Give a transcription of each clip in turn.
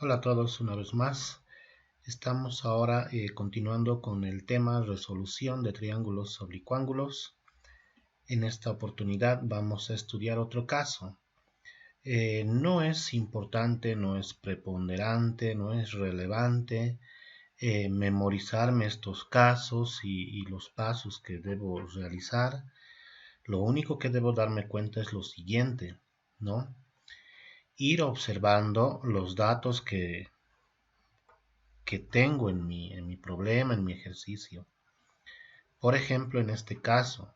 Hola a todos una vez más. Estamos ahora continuando con el tema resolución de triángulos oblicuángulos. En esta oportunidad vamos a estudiar otro caso. No es importante, no es preponderante, no es relevante memorizarme estos casos y los pasos que debo realizar. Lo único que debo darme cuenta es lo siguiente, ¿no? Ir observando los datos que tengo en mi problema, en mi ejercicio. Por ejemplo, en este caso,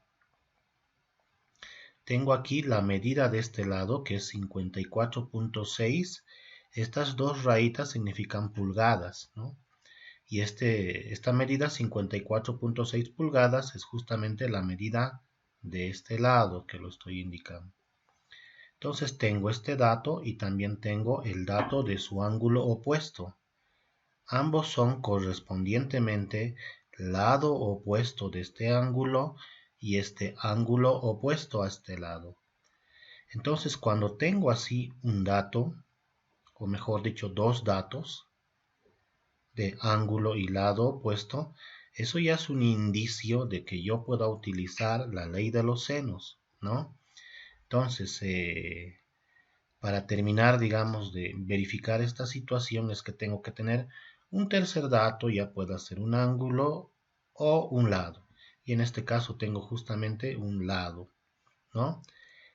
tengo aquí la medida de este lado, que es 54.6. Estas dos rayitas significan pulgadas, ¿no? Y esta medida 54.6 pulgadas es justamente la medida de este lado que lo estoy indicando. Entonces tengo este dato y también tengo el dato de su ángulo opuesto. Ambos son correspondientemente lado opuesto de este ángulo y este ángulo opuesto a este lado. Entonces, cuando tengo así un dato, o mejor dicho, dos datos de ángulo y lado opuesto, eso ya es un indicio de que yo pueda utilizar la ley de los senos, ¿no? Entonces, para terminar, digamos, de verificar esta situación es que tengo que tener un tercer dato, ya pueda ser un ángulo o un lado. Y en este caso tengo justamente un lado, ¿no?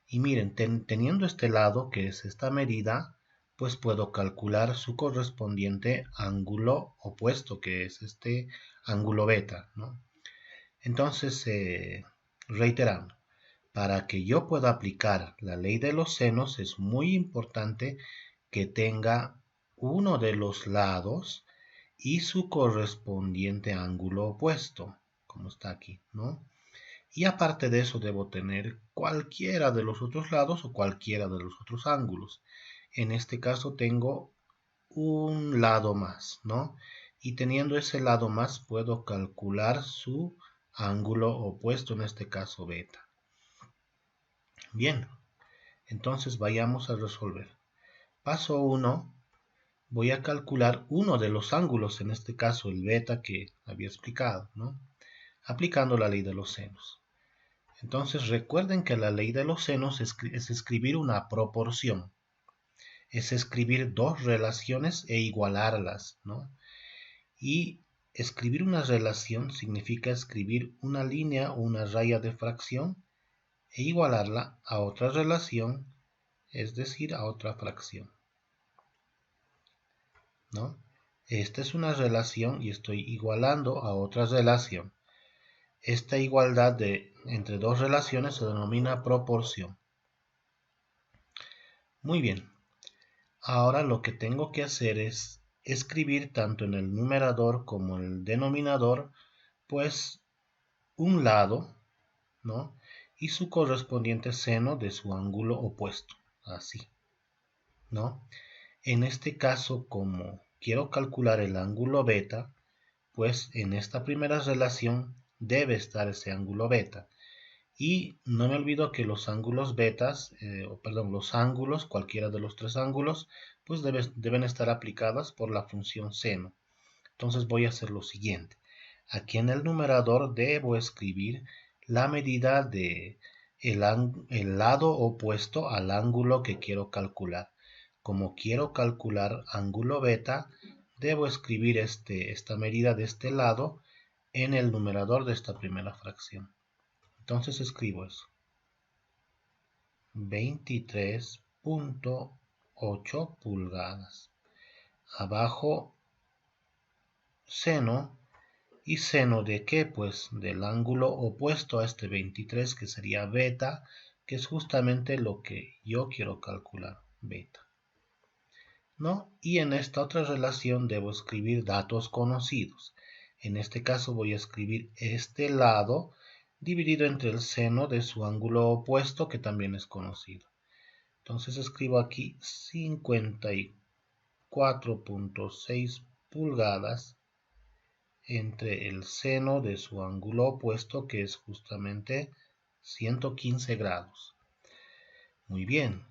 Y miren, teniendo este lado, que es esta medida, pues puedo calcular su correspondiente ángulo opuesto, que es este ángulo beta, ¿no? Entonces, reiterando, para que yo pueda aplicar la ley de los senos es muy importante que tenga uno de los lados y su correspondiente ángulo opuesto, como está aquí, ¿no? Y aparte de eso debo tener cualquiera de los otros lados o cualquiera de los otros ángulos. En este caso tengo un lado más, ¿no? Y teniendo ese lado más puedo calcular su ángulo opuesto, en este caso beta. Bien, entonces vayamos a resolver. Paso 1, voy a calcular uno de los ángulos, en este caso el beta que había explicado, ¿no? Aplicando la ley de los senos. Entonces recuerden que la ley de los senos es escribir una proporción, es escribir dos relaciones e igualarlas, ¿no? Y escribir una relación significa escribir una línea o una raya de fracción e igualarla a otra relación, es decir, a otra fracción, ¿no? Esta es una relación y estoy igualando a otra relación. Esta igualdad entre dos relaciones se denomina proporción. Muy bien, ahora lo que tengo que hacer es escribir tanto en el numerador como en el denominador, pues un lado, ¿no? Y su correspondiente seno de su ángulo opuesto, así, ¿no? En este caso, como quiero calcular el ángulo beta, pues en esta primera relación debe estar ese ángulo beta. Y no me olvido que los ángulos betas, los ángulos, cualquiera de los tres ángulos, pues deben estar aplicadas por la función seno. Entonces voy a hacer lo siguiente. Aquí en el numerador debo escribir la medida de el lado opuesto al ángulo que quiero calcular. Como quiero calcular ángulo beta, debo escribir esta medida de este lado en el numerador de esta primera fracción. Entonces escribo eso. 23.8 pulgadas. Abajo seno. ¿Y seno de qué? Pues del ángulo opuesto a este 23, que sería beta, que es justamente lo que yo quiero calcular, beta, ¿no? Y en esta otra relación debo escribir datos conocidos. En este caso voy a escribir este lado dividido entre el seno de su ángulo opuesto, que también es conocido. Entonces escribo aquí 54.6 pulgadas entre el seno de su ángulo opuesto, que es justamente 115 grados. Muy bien.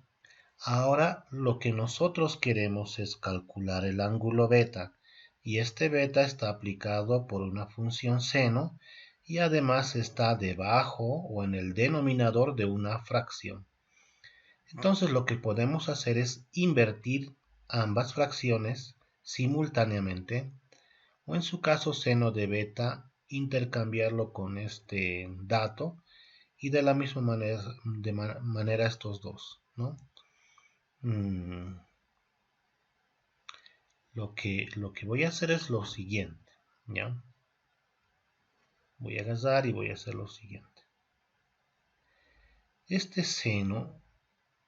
Ahora lo que nosotros queremos es calcular el ángulo beta, y este beta está aplicado por una función seno y además está debajo o en el denominador de una fracción. Entonces lo que podemos hacer es invertir ambas fracciones simultáneamente, o en su caso seno de beta, intercambiarlo con este dato y de la misma manera estos dos, ¿no? Lo que voy a hacer es lo siguiente, ¿ya? Voy a agarrar y voy a hacer lo siguiente. Este seno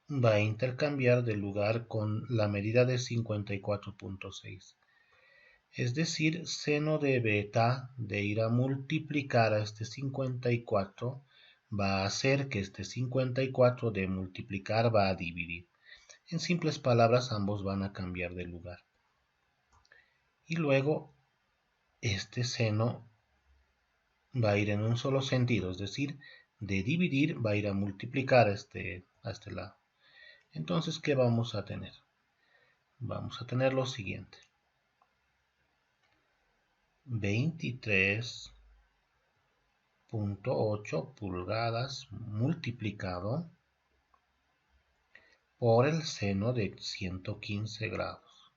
va a intercambiar de lugar con la medida de 54.6. Es decir, seno de beta de ir a multiplicar a este 54 va a hacer que este 54 de multiplicar va a dividir. En simples palabras, ambos van a cambiar de lugar. Y luego, este seno va a ir en un solo sentido, es decir, de dividir va a ir a multiplicar a este lado. Entonces, ¿qué vamos a tener? Vamos a tener lo siguiente. 23.8 pulgadas multiplicado por el seno de 115 grados.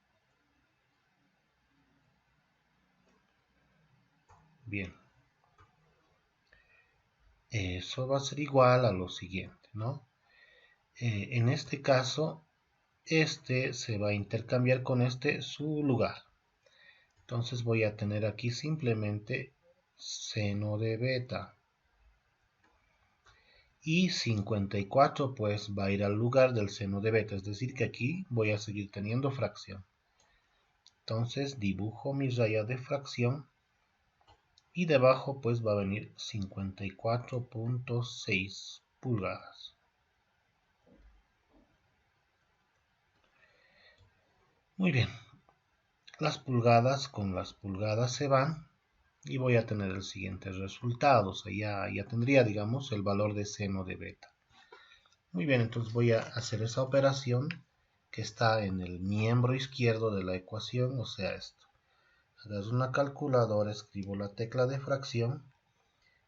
Bien. Eso va a ser igual a lo siguiente, ¿no? En este caso, este se va a intercambiar con su lugar. Entonces voy a tener aquí simplemente seno de beta. Y 54 pues va a ir al lugar del seno de beta, es decir que aquí voy a seguir teniendo fracción. Entonces dibujo mi raya de fracción y debajo pues va a venir 54.6 pulgadas. Muy bien, las pulgadas con las pulgadas se van y voy a tener el siguiente resultado. O sea, ya tendría, digamos, el valor de seno de beta. Muy bien, entonces voy a hacer esa operación que está en el miembro izquierdo de la ecuación, o sea esto. Agarro una calculadora, escribo la tecla de fracción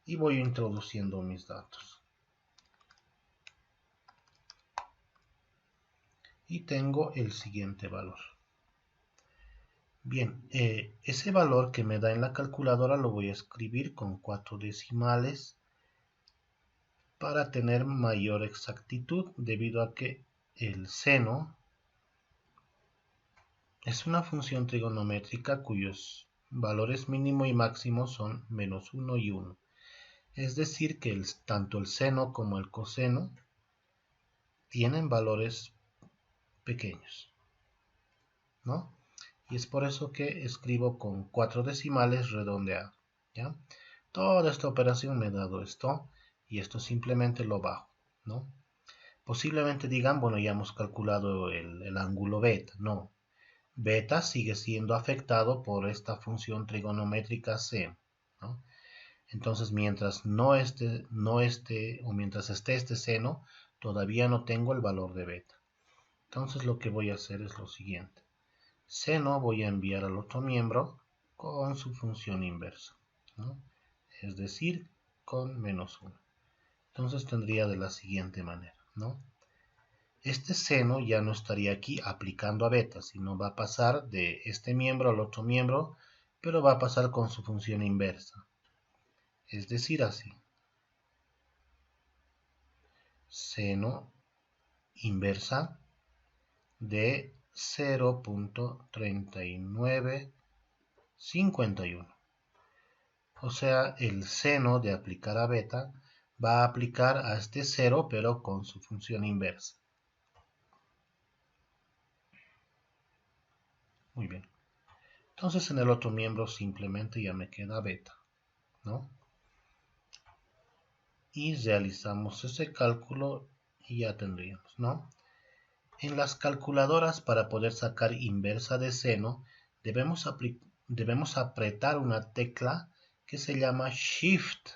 y voy introduciendo mis datos. Y tengo el siguiente valor. Bien, ese valor que me da en la calculadora lo voy a escribir con 4 decimales para tener mayor exactitud, debido a que el seno es una función trigonométrica cuyos valores mínimo y máximo son menos 1 y 1. Es decir que tanto el seno como el coseno tienen valores pequeños, ¿no? Y es por eso que escribo con 4 decimales redondeado, ¿ya? Toda esta operación me ha dado esto, y esto simplemente lo bajo, ¿no? Posiblemente digan, bueno, ya hemos calculado el ángulo beta. No, beta sigue siendo afectado por esta función trigonométrica c, ¿no? Entonces, mientras mientras esté este seno, todavía no tengo el valor de beta. Entonces, lo que voy a hacer es lo siguiente. Seno voy a enviar al otro miembro con su función inversa, ¿no? Es decir, con menos 1. Entonces tendría de la siguiente manera, ¿no? Este seno ya no estaría aquí aplicando a beta, sino va a pasar de este miembro al otro miembro, pero va a pasar con su función inversa. Es decir, así. Seno inversa de 0.3951. O sea, el seno de aplicar a beta va a aplicar a este 0, pero con su función inversa. Muy bien. Entonces en el otro miembro simplemente ya me queda beta, ¿no? Y realizamos ese cálculo y ya tendríamos, ¿no? En las calculadoras, para poder sacar inversa de seno, debemos apretar una tecla que se llama Shift,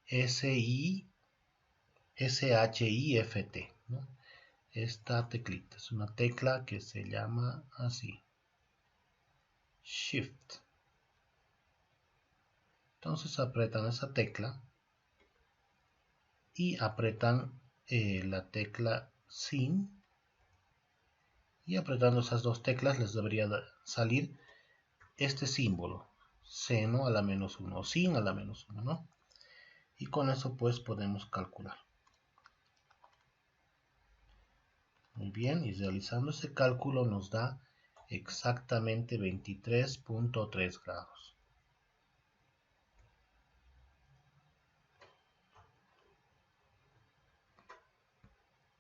S-H-I-F-T, ¿no? esta teclita. Es una tecla que se llama así, Shift. Entonces apretan esa tecla y apretan la tecla Sin, y apretando esas dos teclas les debería salir este símbolo, seno a la menos 1 o sin a la menos 1, ¿no? Y con eso pues podemos calcular. Muy bien, y realizando ese cálculo nos da exactamente 23.3 grados.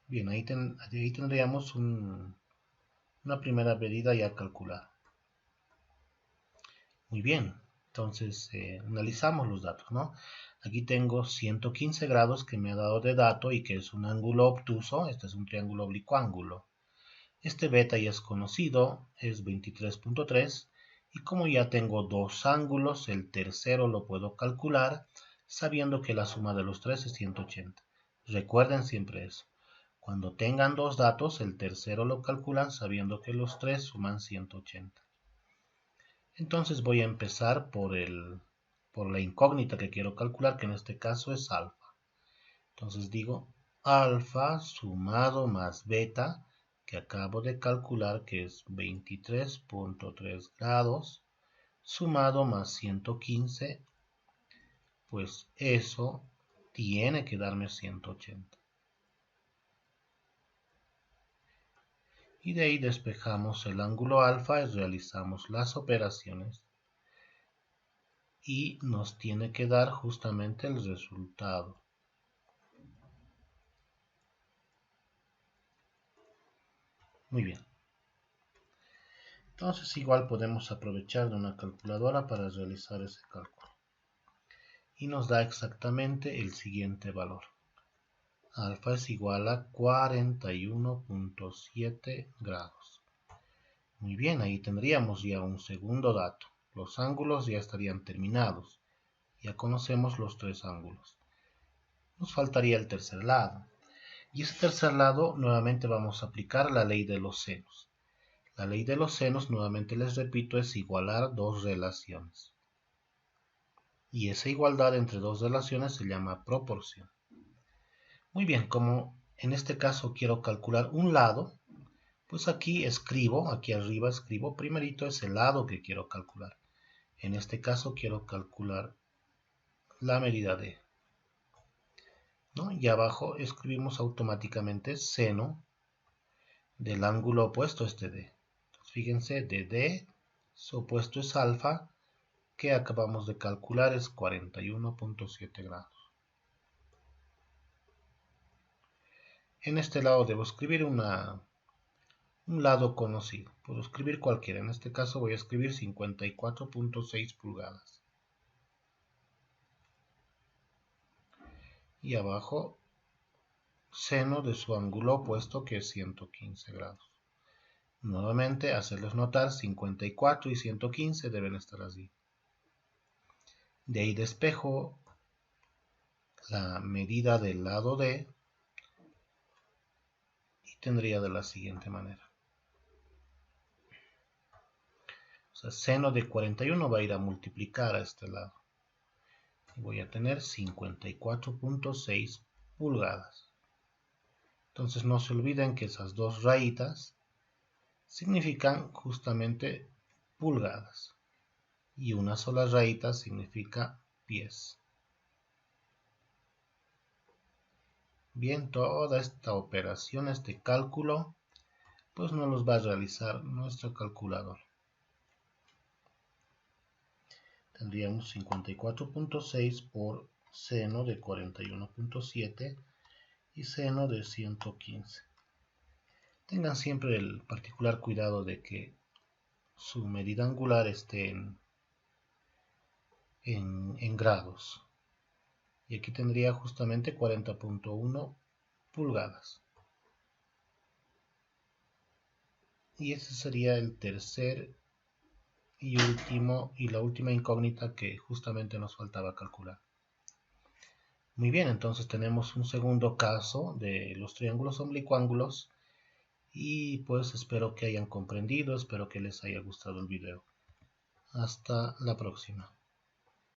Bien, ahí tendríamos una primera medida ya calculada. Muy bien, entonces analizamos los datos, ¿no? Aquí tengo 115 grados que me ha dado de dato y que es un ángulo obtuso. Este es un triángulo oblicuángulo. Este beta ya es conocido, es 23.3, y como ya tengo dos ángulos, el tercero lo puedo calcular sabiendo que la suma de los tres es 180. Recuerden siempre eso. Cuando tengan dos datos, el tercero lo calculan sabiendo que los tres suman 180. Entonces voy a empezar por la incógnita que quiero calcular, que en este caso es alfa. Entonces digo alfa sumado más beta, que acabo de calcular que es 23.3 grados, sumado más 115, pues eso tiene que darme 180. Y de ahí despejamos el ángulo alfa y realizamos las operaciones. Y nos tiene que dar justamente el resultado. Muy bien. Entonces igual podemos aprovechar de una calculadora para realizar ese cálculo. Y nos da exactamente el siguiente valor. Alfa es igual a 41.7 grados. Muy bien, ahí tendríamos ya un segundo dato. Los ángulos ya estarían terminados. Ya conocemos los tres ángulos. Nos faltaría el tercer lado. Y ese tercer lado nuevamente vamos a aplicar la ley de los senos. La ley de los senos, nuevamente les repito, es igualar dos relaciones. Y esa igualdad entre dos relaciones se llama proporción. Muy bien, como en este caso quiero calcular un lado, pues aquí arriba escribo, primerito es el lado que quiero calcular. En este caso quiero calcular la medida de, ¿no? Y abajo escribimos automáticamente seno del ángulo opuesto a este D. Entonces, fíjense, de D, su opuesto es alfa, que acabamos de calcular es 41.7 grados. En este lado debo escribir un lado conocido. Puedo escribir cualquiera. En este caso voy a escribir 54.6 pulgadas. Y abajo, seno de su ángulo opuesto, que es 115 grados. Nuevamente, hacerles notar, 54 y 115 deben estar así. De ahí despejo la medida del lado D y tendría de la siguiente manera. O sea, seno de 41 va a ir a multiplicar a este lado. Y voy a tener 54.6 pulgadas. Entonces no se olviden que esas dos rayitas significan justamente pulgadas. Y una sola rayita significa pies. Bien, toda esta operación, este cálculo, pues nos los va a realizar nuestro calculador. Tendríamos 54.6 por seno de 41.7 y seno de 115. Tengan siempre el particular cuidado de que su medida angular esté en grados. Y aquí tendría justamente 40.1 pulgadas. Y ese sería el tercer y la última incógnita que justamente nos faltaba calcular. Muy bien, entonces tenemos un segundo caso de los triángulos oblicuángulos Y pues espero que hayan comprendido, espero que les haya gustado el video. Hasta la próxima.